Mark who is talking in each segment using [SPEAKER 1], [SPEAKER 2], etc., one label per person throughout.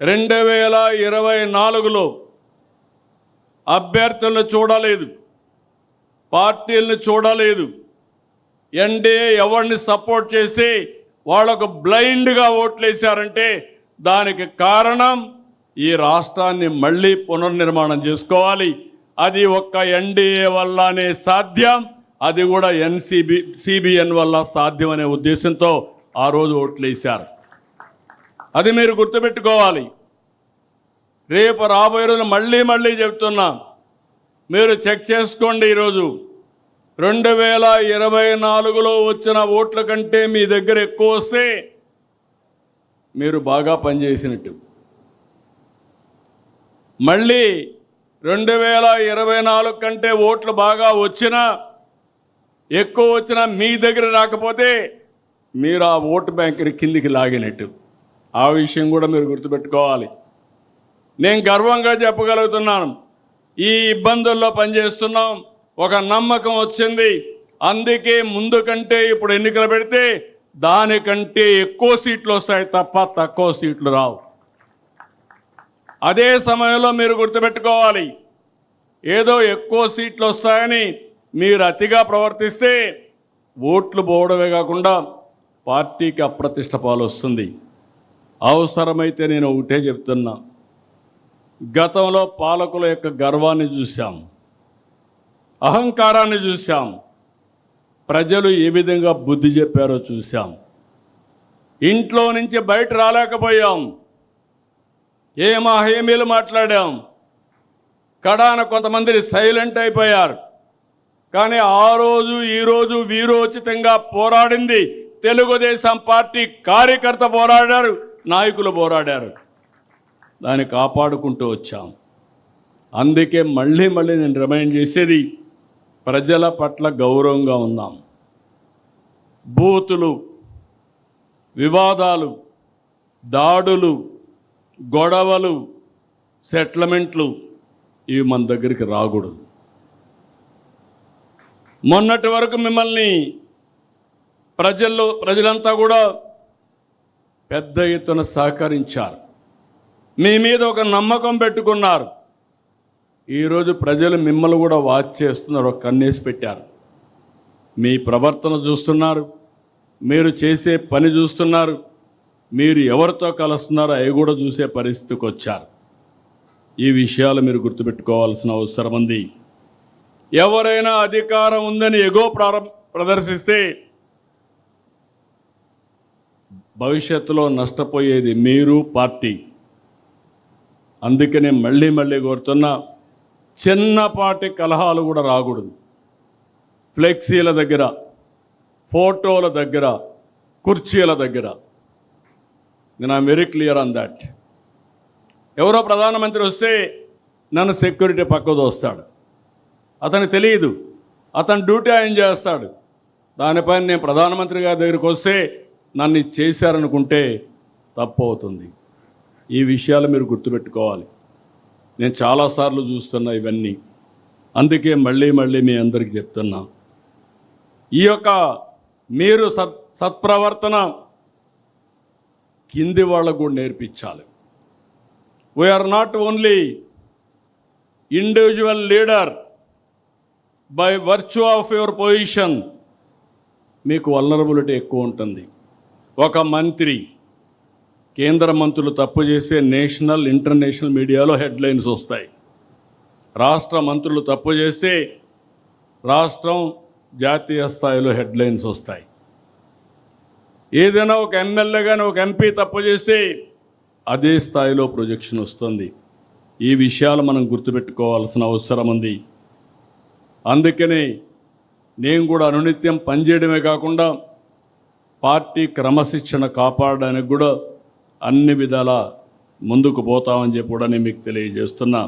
[SPEAKER 1] 2024లో అభ్యర్థులను చూడలేదు, పార్టీలను చూడలేదు. ఎన్డీఏ ఎవరిని సపోర్ట్ చేసి వాళ్ళకు బ్లైండ్గా ఓట్లేశారంటే దానికి కారణం ఈ రాష్ట్రాన్ని మళ్ళీ పునర్నిర్మాణం చేసుకోవాలి. అది ఒక్క ఎన్డీఏ వల్లనే సాధ్యం, అది కూడా సిబిఎన్ వల్ల సాధ్యం అనే ఉద్దేశంతో ఆ రోజు ఓట్లేశారు. అది మీరు గుర్తుపెట్టుకోవాలి. రేపు రాబోయే రోజున మళ్ళీ చెప్తున్నా, మీరు చెక్ చేసుకోండి. ఈరోజు 2024లో వచ్చిన ఓట్ల కంటే మీ దగ్గర ఎక్కువ వస్తే మీరు బాగా పనిచేసినట్టు. మళ్ళీ 2024 కంటే ఓట్లు బాగా వచ్చినా, ఎక్కువ వచ్చినా మీ దగ్గర రాకపోతే మీరు ఆ ఓటు బ్యాంకుని కిందికి లాగినట్టు. ఆ విషయం కూడా మీరు గుర్తుపెట్టుకోవాలి. నేను గర్వంగా చెప్పగలుగుతున్నాను, ఈ ఇబ్బందుల్లో పనిచేస్తున్నాం, ఒక నమ్మకం వచ్చింది. అందుకే ముందు కంటే ఇప్పుడు ఎన్నికలు పెడితే దానికంటే ఎక్కువ సీట్లు వస్తాయి తప్ప తక్కువ సీట్లు రావు. అదే సమయంలో మీరు గుర్తుపెట్టుకోవాలి, ఏదో ఎక్కువ సీట్లు వస్తాయని మీరు అతిగా ప్రవర్తిస్తే ఓట్లు పోవడమే కాకుండా పార్టీకి అప్రతిష్ట పాలు వస్తుంది. అవసరమైతే నేను ఒకటే చెప్తున్నా, గతంలో పాలకుల యొక్క గర్వాన్ని చూశాం, అహంకారాన్ని చూశాం, ప్రజలు ఏ విధంగా బుద్ధి చెప్పారో చూశాం. ఇంట్లో నుంచి బయట రాలేకపోయాం, హామీలు మాట్లాడాం. కడాన కొంతమంది సైలెంట్ అయిపోయారు. కానీ ఆ రోజు ఈరోజు వీరోచితంగా పోరాడింది తెలుగుదేశం పార్టీ కార్యకర్త పోరాడారు, నాయకులు పోరాడారు. దాన్ని కాపాడుకుంటూ వచ్చాం. అందుకే మళ్ళీ నేను రిమైండ్ చేసేది, ప్రజల పట్ల గౌరవంగా ఉందాం. బూతులు, వివాదాలు, దాడులు, గొడవలు, సెటిల్మెంట్లు ఇవి మన దగ్గరికి రాకూడదు. మొన్నటి వరకు మిమ్మల్ని ప్రజలంతా కూడా పెద్ద ఎత్తున సహకరించారు, మీ మీద ఒక నమ్మకం పెట్టుకున్నారు. ఈరోజు ప్రజలు మిమ్మల్ని కూడా వాచ్ చేస్తున్నారు, ఒక కన్నేసి పెట్టారు. మీ ప్రవర్తన చూస్తున్నారు, మీరు చేసే పని చూస్తున్నారు, మీరు ఎవరితో కలుస్తున్నారో అవి కూడా చూసే పరిస్థితికి వచ్చారు. ఈ విషయాలు మీరు గుర్తుపెట్టుకోవాల్సిన అవసరం ఉంది. ఎవరైనా అధికారం ఉందని ఎగో ప్రదర్శిస్తే భవిష్యత్తులో నష్టపోయేది మీరు, పార్టీ. అందుకనే మళ్ళీ కోరుతున్నా, చిన్నపాటి కలహాలు కూడా రాకూడదు. ఫ్లెక్సీల దగ్గర, ఫోటోల దగ్గర, కుర్చీల దగ్గర. నేను I'm very clear on that. ఎవరో ప్రధానమంత్రి వస్తే నన్ను సెక్యూరిటీ పక్కకు దోస్తాడు, అతనికి తెలియదు, అతను డ్యూటీ ఆయన చేస్తాడు. దానిపైన నేను ప్రధానమంత్రి గారి దగ్గరికి వస్తే నన్ను చేశారనుకుంటే తప్పు అవుతుంది. ఈ విషయాలు మీరు గుర్తుపెట్టుకోవాలి. నేను చాలాసార్లు చూస్తున్నా ఇవన్నీ. అందుకే మళ్ళీ మీ అందరికీ చెప్తున్నా, ఈ యొక్క మీరు సత్ప్రవర్తన కింది వాళ్ళకు కూడా నేర్పించాలి. We are not only individual leader by virtue of your position. మీకు వల్నరబిలిటీ ఎక్కువ ఉంటుంది. ఒక మంత్రి, కేంద్ర మంత్రులు తప్పు చేసే నేషనల్, ఇంటర్నేషనల్ మీడియాలో హెడ్లైన్స్ వస్తాయి. రాష్ట్ర మంత్రులు తప్పు చేస్తే రాష్ట్రం, జాతీయ స్థాయిలో హెడ్లైన్స్ వస్తాయి. ఏదైనా ఒక ఎమ్మెల్యే కానీ ఒక ఎంపీ తప్పు చేస్తే అదే స్థాయిలో ప్రొజెక్షన్ వస్తుంది. ఈ విషయాలు మనం గుర్తుపెట్టుకోవాల్సిన అవసరం ఉంది. అందుకనే నేను కూడా అనునిత్యం పనిచేయడమే కాకుండా పార్టీ క్రమశిక్షణ కాపాడడానికి కూడా అన్ని విధాల ముందుకు పోతామని చెప్పి కూడా నేను మీకు తెలియజేస్తున్నా.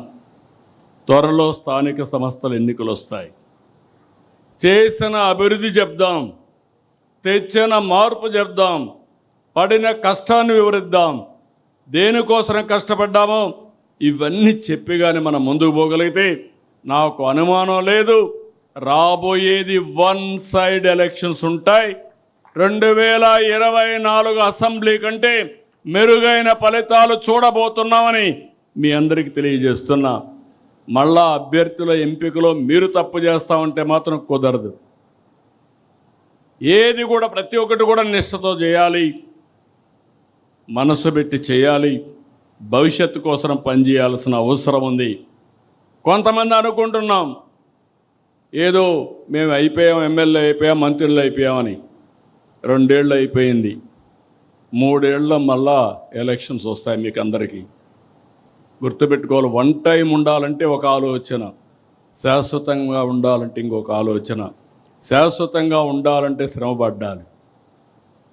[SPEAKER 1] త్వరలో స్థానిక సంస్థల ఎన్నికలు వస్తాయి. చేసిన అభివృద్ధి చెప్దాం, తెచ్చిన మార్పు చెప్దాం, పడిన కష్టాన్ని వివరిద్దాం, దేనికోసం కష్టపడ్డామో ఇవన్నీ చెప్పి కానీ మనం ముందుకు పోగలిగితే నాకు అనుమానం లేదు, రాబోయేది వన్ సైడ్ ఎలక్షన్స్ ఉంటాయి. 2024 అసెంబ్లీ కంటే మెరుగైన ఫలితాలు చూడబోతున్నామని మీ అందరికీ తెలియజేస్తున్నా. మళ్ళా అభ్యర్థుల ఎంపికలో మీరు తప్పు చేస్తామంటే మాత్రం కుదరదు. ఏది కూడా ప్రతి ఒక్కటి కూడా నిష్ఠతో చేయాలి, మనసు పెట్టి చేయాలి, భవిష్యత్తు కోసం పనిచేయాల్సిన అవసరం ఉంది. కొంతమంది అనుకుంటున్నాం ఏదో మేము అయిపోయాం, ఎమ్మెల్యే అయిపోయాం, మంత్రులు అయిపోయామని. 2 ఏళ్ళు అయిపోయింది, 3 ఏళ్ళ మళ్ళా ఎలక్షన్స్ వస్తాయి. మీకు అందరికీ గుర్తుపెట్టుకోవాలి, వన్ టైం ఉండాలంటే ఒక ఆలోచన, శాశ్వతంగా ఉండాలంటే ఇంకొక ఆలోచన. శాశ్వతంగా ఉండాలంటే శ్రమ పడ్డాలి.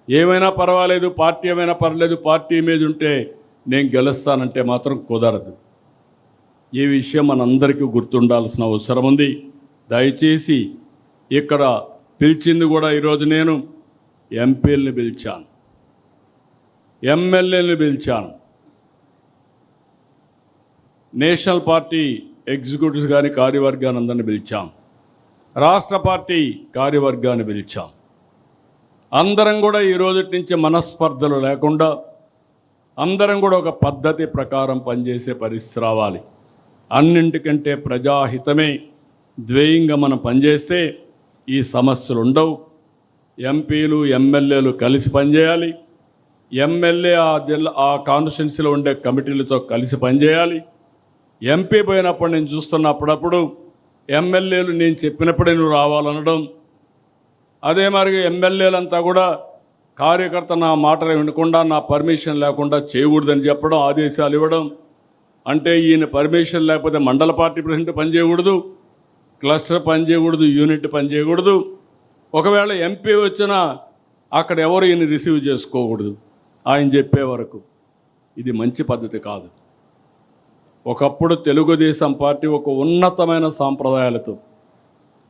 [SPEAKER 1] ఏమైనా పర్వాలేదు, పార్టీ ఏమైనా పర్లేదు, పార్టీ మీద ఉంటే నేను గెలుస్తానంటే మాత్రం కుదరదు. ఈ విషయం మనందరికీ గుర్తుండాల్సిన అవసరం ఉంది. దయచేసి ఇక్కడ పిలిచింది కూడా ఈరోజు నేను ఎంపీలని పిలిచాను, ఎమ్మెల్యేలను పిలిచాను, నేషనల్ పార్టీ ఎగ్జిక్యూటివ్స్ కానీ కార్యవర్గాన్ని అందరిని పిలిచాం, రాష్ట్ర పార్టీ కార్యవర్గాన్ని పిలిచాం. అందరం కూడా ఈ రోజు నుంచి మనస్పర్ధలు లేకుండా అందరం కూడా ఒక పద్ధతి ప్రకారం పనిచేసే పరిస్థితి రావాలి. అన్నింటికంటే ప్రజాహితమే ద్వేయంగా మనం పనిచేస్తే ఈ సమస్యలు ఉండవు. ఎంపీలు ఎమ్మెల్యేలు కలిసి పనిచేయాలి. ఎమ్మెల్యే ఆ కాన్స్టిట్యున్సీలో ఉండే కమిటీలతో కలిసి పనిచేయాలి. ఎంపీ పోయినప్పుడు నేను చూస్తున్నప్పుడప్పుడు ఎమ్మెల్యేలు నేను చెప్పినప్పుడే నువ్వు రావాలనడం, అదే మరి ఎమ్మెల్యేలంతా కూడా కార్యకర్త నా మాట వినకుండా నా పర్మిషన్ లేకుండా చేయకూడదని చెప్పడం, ఆదేశాలు ఇవ్వడం. అంటే ఈయన పర్మిషన్ లేకపోతే మండల పార్టీ ప్రెసిడెంట్ పనిచేయకూడదు, క్లస్టర్ పనిచేయకూడదు, యూనిట్ పనిచేయకూడదు. ఒకవేళ ఎంపీ వచ్చినా అక్కడ ఎవరు ఈయన రిసీవ్ చేసుకోకూడదు ఆయన చెప్పే వరకు. ఇది మంచి పద్ధతి కాదు. ఒకప్పుడు తెలుగుదేశం పార్టీ ఒక ఉన్నతమైన సాంప్రదాయాలతో,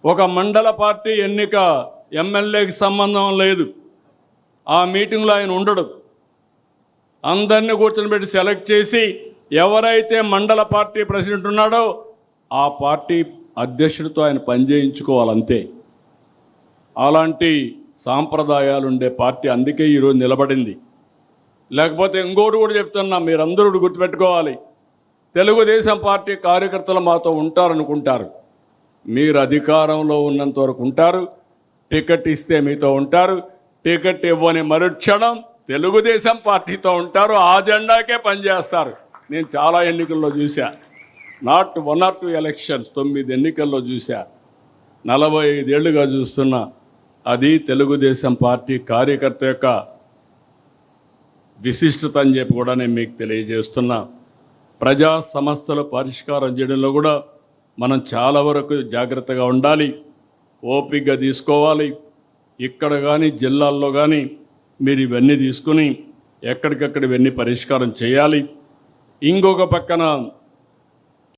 [SPEAKER 1] ఒక మండల పార్టీ ఎన్నిక ఎమ్మెల్యేకి సంబంధం లేదు, ఆ మీటింగ్లో ఆయన ఉండడు. అందరినీ కూర్చొని పెట్టి సెలెక్ట్ చేసి ఎవరైతే మండల పార్టీ ప్రెసిడెంట్ ఉన్నాడో ఆ పార్టీ అధ్యక్షుడితో ఆయన పనిచేయించుకోవాలంతే. అలాంటి సాంప్రదాయాలు ఉండే పార్టీ అందుకే ఈరోజు నిలబడింది. లేకపోతే ఇంకోటి కూడా చెప్తున్నా, మీరందరూ గుర్తుపెట్టుకోవాలి, తెలుగుదేశం పార్టీ కార్యకర్తలు మాతో ఉంటారనుకుంటారు. మీరు అధికారంలో ఉన్నంత వరకు ఉంటారు, టికెట్ ఇస్తే మీతో ఉంటారు, టికెట్ ఇవ్వని మరుక్షణం తెలుగుదేశం పార్టీతో ఉంటారు, ఆ జెండాకే పనిచేస్తారు. నేను చాలా ఎన్నికల్లో చూశా, నాట్ 1 or 2 ఎలక్షన్స్, 9 ఎన్నికల్లో చూశా, 45 ఏళ్ళుగా చూస్తున్నా. అది తెలుగుదేశం పార్టీ కార్యకర్త యొక్క విశిష్టత అని చెప్పి కూడా నేను మీకు తెలియజేస్తున్నా. ప్రజా సమస్యలు పరిష్కారం చేయడంలో కూడా మనం చాలా వరకు జాగ్రత్తగా ఉండాలి, ఓపికగా తీసుకోవాలి. ఇక్కడ కానీ జిల్లాల్లో కానీ మీరు ఇవన్నీ తీసుకుని ఎక్కడికక్కడ ఇవన్నీ పరిష్కారం చేయాలి. ఇంకొక పక్కన